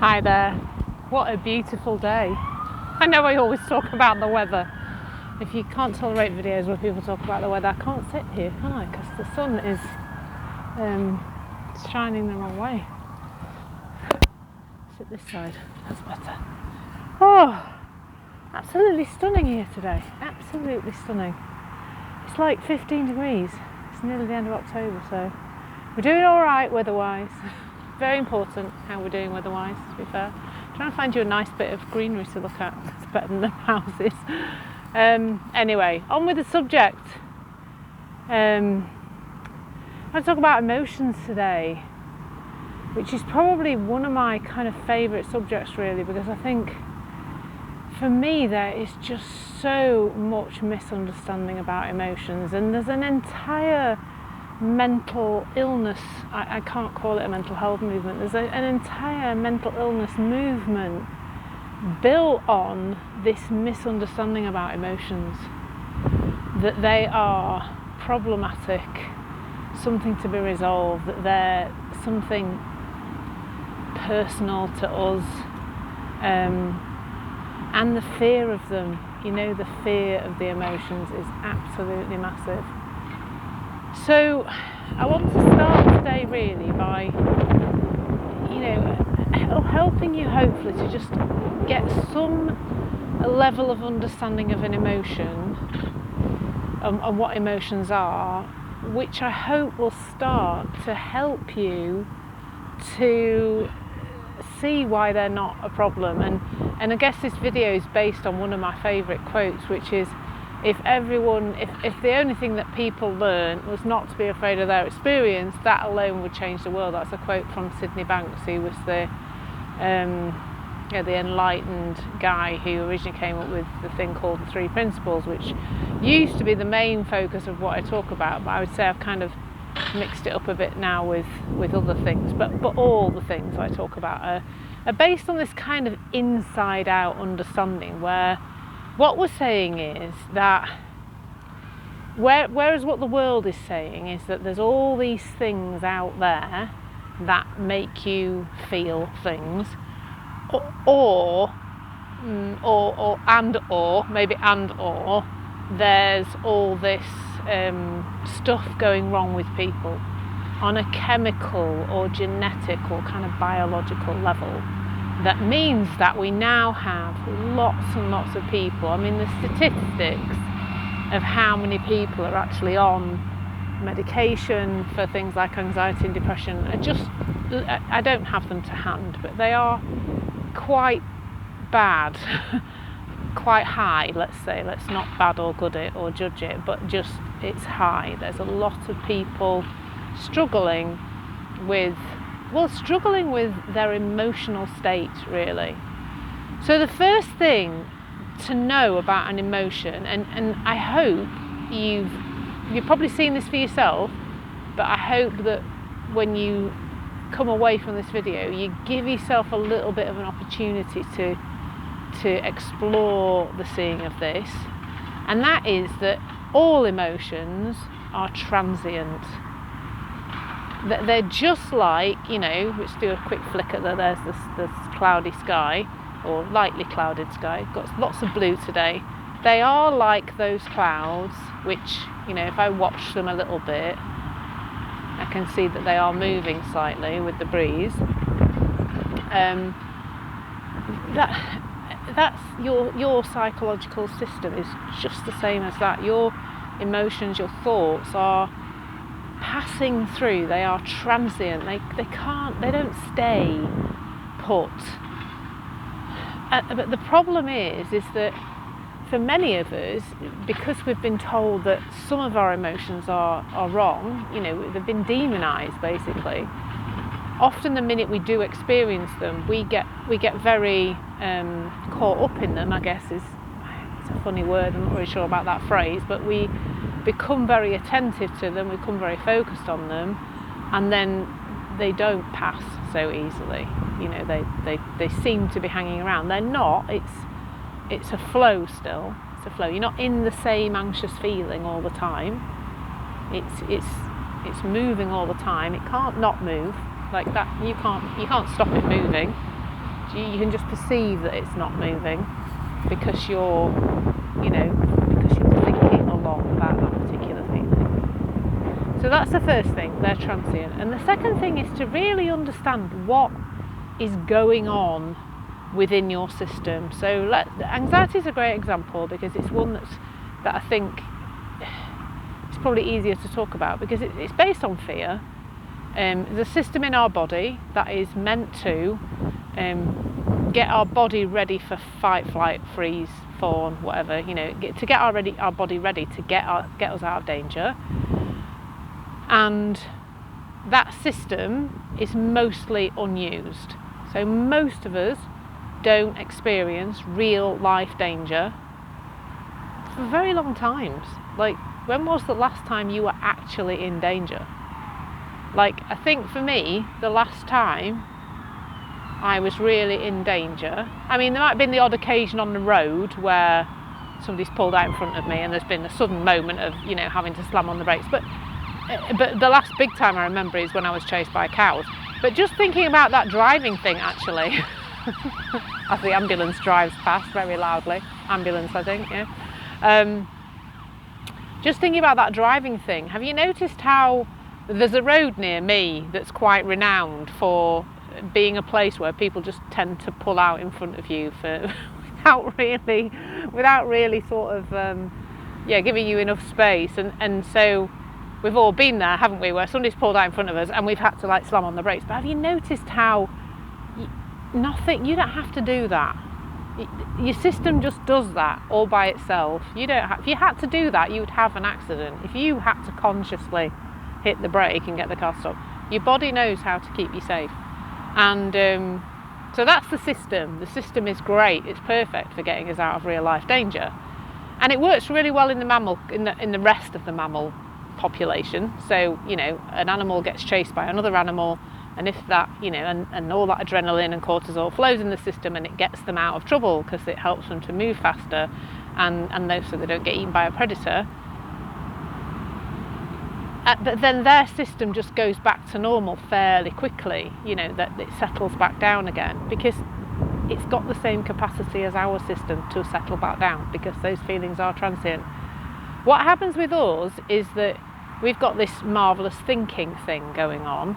Hi there. What a beautiful day. I know I always talk about the weather. If you can't tolerate videos where people talk about the weather, I can't sit here, can I? Because the sun is shining the wrong way. Sit this side, that's better. Oh, absolutely stunning here today. Absolutely stunning. It's like 15 degrees. It's nearly the end of October, so we're doing all right weather-wise. Very important how we're doing weather-wise, to be fair. Trying to find you a nice bit of greenery to look at. It's better than the houses. Anyway, on with the subject. I'm going to talk about emotions today, which is probably one of my kind of favourite subjects, really, because I think for me there is just so much misunderstanding about emotions, and there's an entire mental illness, I can't call it a mental health movement, there's an entire mental illness movement built on this misunderstanding about emotions, that they are problematic, something to be resolved, that they're something personal to us, and the fear of them, the fear of the emotions is absolutely massive. So I want to start today really by, helping you hopefully to just get some level of understanding of an emotion and what emotions are, which I hope will start to help you to see why they're not a problem. And I guess this video is based on one of my favourite quotes, which is, if the only thing that people learn was not to be afraid of their experience, that alone would change the world. That's a quote from Sydney Banks, who was the enlightened guy who originally came up with the thing called the 3 principles, which used to be the main focus of what I talk about, but I would say I've kind of mixed it up a bit now with other things. But all the things I talk about are based on this kind of inside out understanding, where what we're saying is that whereas what the world is saying is that there's all these things out there that make you feel things, or there's all this stuff going wrong with people on a chemical or genetic or kind of biological level. That means that we now have lots and lots of people. I mean, the statistics of how many people are actually on medication for things like anxiety and depression are just, I don't have them to hand, but they are quite bad, quite high, let's say. Let's not bad or good it or judge it, but just it's high. There's a lot of people struggling with their emotional state, really. So the first thing to know about an emotion, and I hope you've probably seen this for yourself, but I hope that when you come away from this video, you give yourself a little bit of an opportunity to explore the seeing of this, and that is that all emotions are transient. That they're just like, let's do a quick flick at there's this cloudy sky, or lightly clouded sky, got lots of blue today. They are like those clouds, which, if I watch them a little bit, I can see that they are moving slightly with the breeze. That's your psychological system is just the same as that. Your emotions, your thoughts are passing through. They are transient. They don't stay put. But the problem is that for many of us, because we've been told that some of our emotions are wrong, they've been demonized basically. Often the minute we do experience them, we get very caught up in them, I guess it's a funny word, I'm not really sure about that phrase, but we become very attentive to them, we become very focused on them, and then they don't pass so easily. They seem to be hanging around. They're not. It's a flow still. It's a flow. You're not in the same anxious feeling all the time. It's moving all the time. It can't not move like that. You can't stop it moving. You can just perceive that it's not moving because you're thinking a lot about that particular feeling. So that's the first thing, they're transient. And the second thing is to really understand what is going on within your system. So anxiety is a great example because it's one that I think it's probably easier to talk about because it's based on fear. There's a system in our body that is meant to get our body ready for fight, flight, freeze, fawn, whatever, to get our body ready to get us out of danger. And that system is mostly unused. So most of us don't experience real life danger for very long times. Like, when was the last time you were actually in danger? Like, I think for me, the last time I was really in danger, I mean, there might have been the odd occasion on the road where somebody's pulled out in front of me and there's been a sudden moment of, having to slam on the brakes. But the last big time I remember is when I was chased by cows. But just thinking about that driving thing, actually, as the ambulance drives past very loudly, ambulance, I think, yeah. Just thinking about that driving thing, have you noticed how there's a road near me that's quite renowned for being a place where people just tend to pull out in front of you without really sort of giving you enough space, and so we've all been there, haven't we, where somebody's pulled out in front of us and we've had to like slam on the brakes. But have you noticed how you don't have to do that? Your system just does that all by itself. If you had to do that, you would have an accident. If you had to consciously hit the brake and get the car stopped, your body knows how to keep you safe. And so that's the system. The system is great. It's perfect for getting us out of real life danger, and it works really well in the rest of the mammal population. So an animal gets chased by another animal, and if that and all that adrenaline and cortisol flows in the system, and it gets them out of trouble because it helps them to move faster, and so they don't get eaten by a predator. But then their system just goes back to normal fairly quickly, that it settles back down again, because it's got the same capacity as our system to settle back down, because those feelings are transient. What happens with us is that we've got this marvellous thinking thing going on,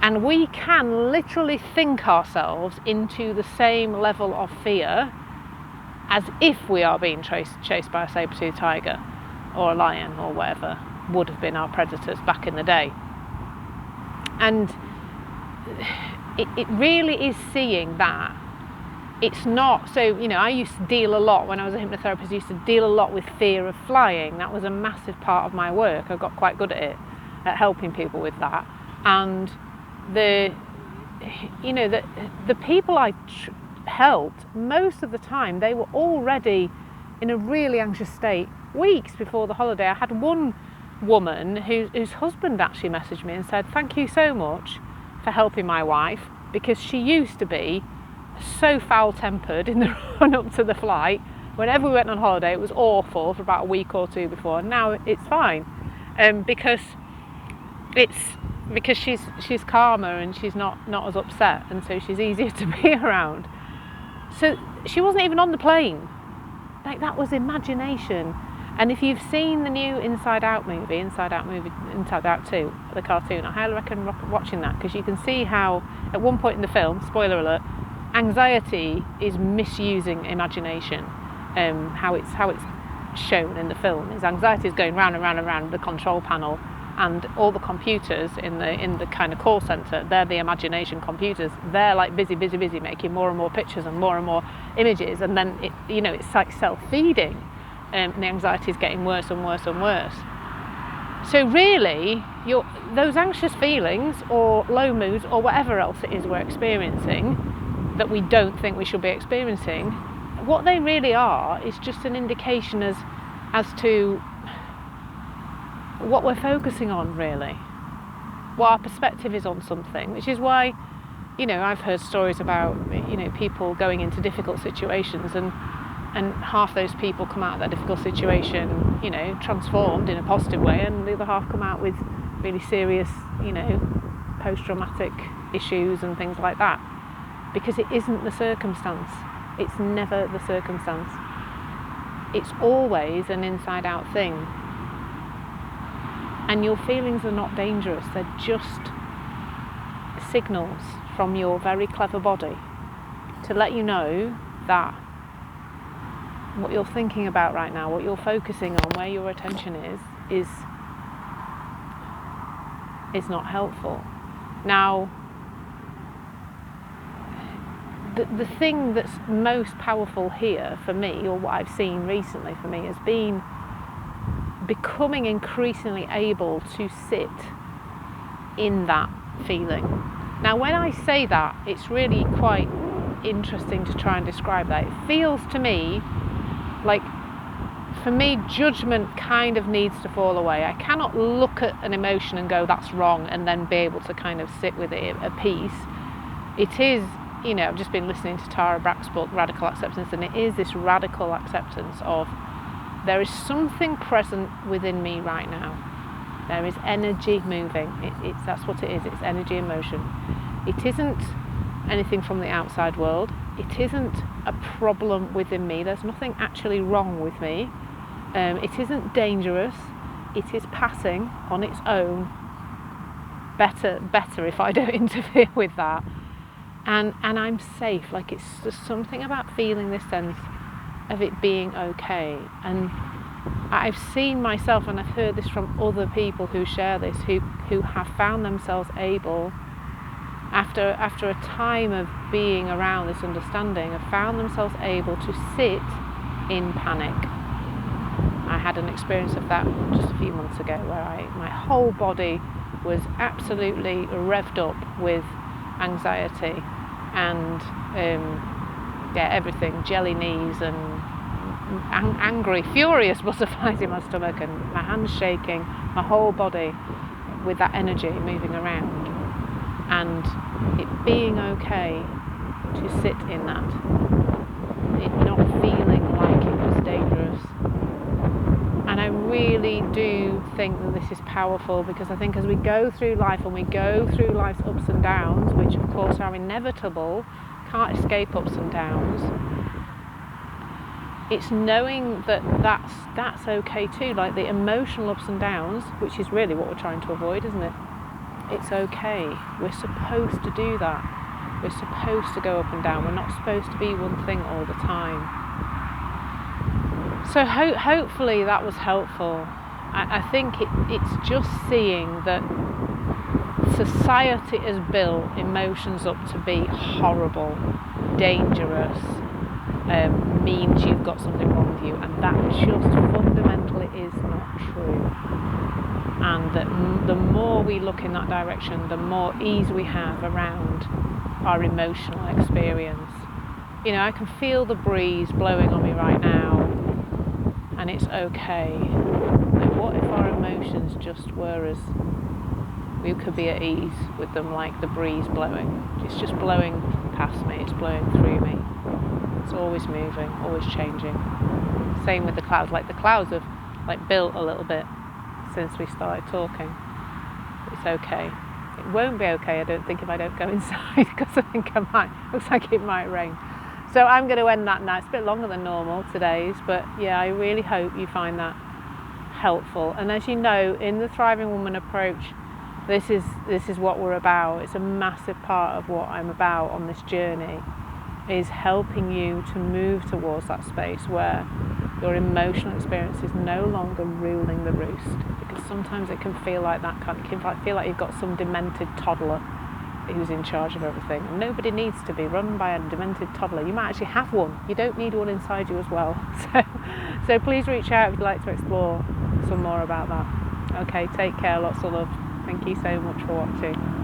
and we can literally think ourselves into the same level of fear as if we are being chased by a saber-toothed tiger or a lion or whatever would have been our predators back in the day. And it really is seeing that it's not, so I used to deal a lot when I was a hypnotherapist. I used to deal a lot with fear of flying. That was a massive part of my work. I got quite good at it, at helping people with that. And the people I helped, most of the time they were already in a really anxious state weeks before the holiday. I had one woman whose husband actually messaged me and said, "Thank you so much for helping my wife, because she used to be so foul-tempered in the run-up to the flight. Whenever we went on holiday, it was awful for about a week or two before. Now it's fine, because she's calmer and she's not as upset, and so she's easier to be around." So she wasn't even on the plane. Like, that was imagination. And if you've seen the new Inside Out 2, the cartoon, I highly recommend watching that, because you can see how at one point in the film, spoiler alert, anxiety is misusing imagination. How it's shown in the film is anxiety is going round and round and round the control panel, and all the computers in the kind of call centre, they're the imagination computers. They're like busy making more and more pictures and more images, and then it's like self-feeding. And the anxiety is getting worse and worse and worse. So really, those anxious feelings or low moods or whatever else it is we're experiencing that we don't think we should be experiencing, what they really are is just an indication as to what we're focusing on, really. What our perspective is on something, which is why, I've heard stories about, people going into difficult situations, and half those people come out of that difficult situation, transformed in a positive way, and the other half come out with really serious, post-traumatic issues and things like that. because it isn't the circumstance. It's never the circumstance. It's always an inside-out thing. And your feelings are not dangerous. They're just signals from your very clever body to let you know that what you're thinking about right now, what you're focusing on, where your attention is not helpful. Now, the thing that's most powerful here for me, or what I've seen recently for me, has been becoming increasingly able to sit in that feeling. Now, when I say that, it's really quite interesting to try and describe that. It feels to me like, for me, judgment kind of needs to fall away. I cannot look at an emotion and go, that's wrong, and then be able to kind of sit with it at peace. It is, I've just been listening to Tara Brach's book, Radical Acceptance, and it is this radical acceptance of, there is something present within me right now. There is energy moving. That's what it is. It's energy in motion. It isn't anything from the outside world. It isn't a problem within me. There's nothing actually wrong with me. It isn't dangerous. It is passing on its own. Better if I don't interfere with that. And I'm safe. Like, it's just something about feeling this sense of it being okay. And I've seen myself, and I've heard this from other people who share this, who have found themselves able, after a time of being around this understanding, have found themselves able to sit in panic. I had an experience of that just a few months ago where my whole body was absolutely revved up with anxiety and everything, jelly knees and angry, furious butterflies in my stomach, and my hands shaking, my whole body with that energy moving around, and it being okay to sit in that, it not feeling like it was dangerous. And I really do think that this is powerful, because I think as we go through life, and we go through life's ups and downs, which of course are inevitable, can't escape ups and downs, it's knowing that that's okay too. Like the emotional ups and downs, which is really what we're trying to avoid, isn't it? It's okay. We're supposed to do that. We're supposed to go up and down. We're not supposed to be one thing all the time. So hopefully that was helpful. I think it's just seeing that society has built emotions up to be horrible, dangerous, means you've got something wrong with you, and that just fundamentally is not true. And that the more we look in that direction, the more ease we have around our emotional experience. I can feel the breeze blowing on me right now, and it's okay. Like, what if our emotions just were as, we could be at ease with them, like the breeze blowing. It's just blowing past me, it's blowing through me. It's always moving, always changing. Same with the clouds. Like, the clouds have built a little bit since we started talking. It's okay. It won't be okay, I don't think, if I don't go inside, because I think looks like it might rain. So I'm going to end that now. It's a bit longer than normal, today's, but yeah, I really hope you find that helpful. And as you know, in the Thriving Woman approach, this is what we're about. It's a massive part of what I'm about on this journey, is helping you to move towards that space where your emotional experience is no longer ruling the roost. Because sometimes it can feel like that, it can feel like you've got some demented toddler who's in charge of everything. And nobody needs to be run by a demented toddler. You might actually have one. You don't need one inside you as well. So please reach out if you'd like to explore some more about that. Okay, take care, lots of love. Thank you so much for watching.